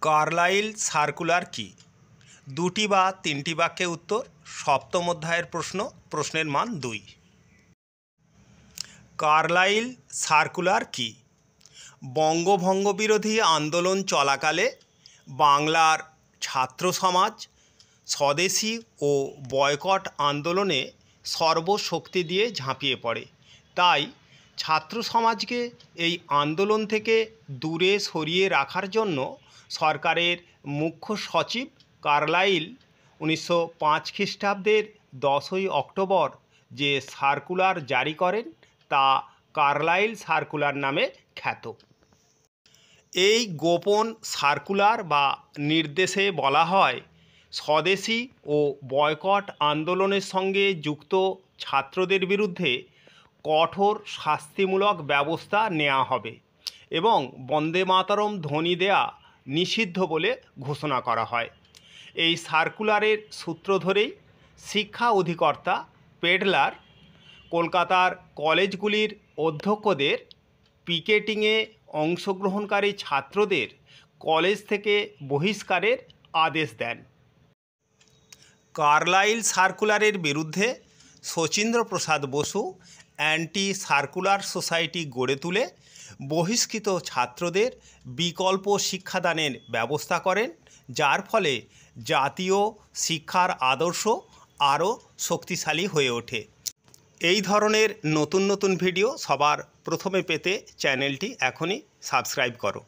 Carlyle circular কি? দুটি বা তিনটি বাক্যে উত্তর। সপ্তম অধ্যায়ের প্রশ্ন, প্রশ্নের মান 2। কার্লাইল সার্কুলার কি? বঙ্গভঙ্গ বিরোধী আন্দোলন চলাকালে বাংলার ছাত্র সমাজ স্বদেশী ও বয়কট আন্দোলনে সর্বশক্তি দিয়ে ঝাঁপিয়ে পড়ে। তাই ছাত্র সমাজকে এই আন্দোলন থেকে দূরে সরিয়ে রাখার জন্য সরকারের মুখ্য সচিব কার্লাইল 1905 খ্রিস্টাব্দের 10ই অক্টোবর যে সার্কুলার জারি করেন তা কার্লাইল সার্কুলার নামে খ্যাত। এই গোপন সার্কুলার বা নির্দেশে বলা হয়, স্বদেশী ও বয়কট আন্দোলনের সঙ্গে যুক্ত ছাত্রদের বিরুদ্ধে কঠোর শাস্তিমূলক ব্যবস্থা নেওয়া হবে এবং বন্দে মাতরম ধ্বনি দেয়া নিষিদ্ধ বলে ঘোষণা করা হয়। এই সার্কুলারের সূত্র ধরেই শিক্ষা অধিকর্তা পেডলার কলকাতার কলেজগুলির অধ্যক্ষদের পিকেটিংয়ে অংশগ্রহণকারী ছাত্রদের কলেজ থেকে বহিষ্কারের আদেশ দেন। কার্লাইল সার্কুলারের বিরুদ্ধে Sachindraprasad Basu anti circular society গড়ে তুলে বহিষ্কৃত ছাত্রদের বিকল্প শিক্ষাদানের ব্যবস্থা করেন, যার ফলে জাতীয় শিক্ষার আদর্শ আরও শক্তিশালী হয়ে ওঠে। এই ধরনের নতুন নতুন ভিডিও সবার প্রথমে পেতে চ্যানেলটি এখনই সাবস্ক্রাইব করো।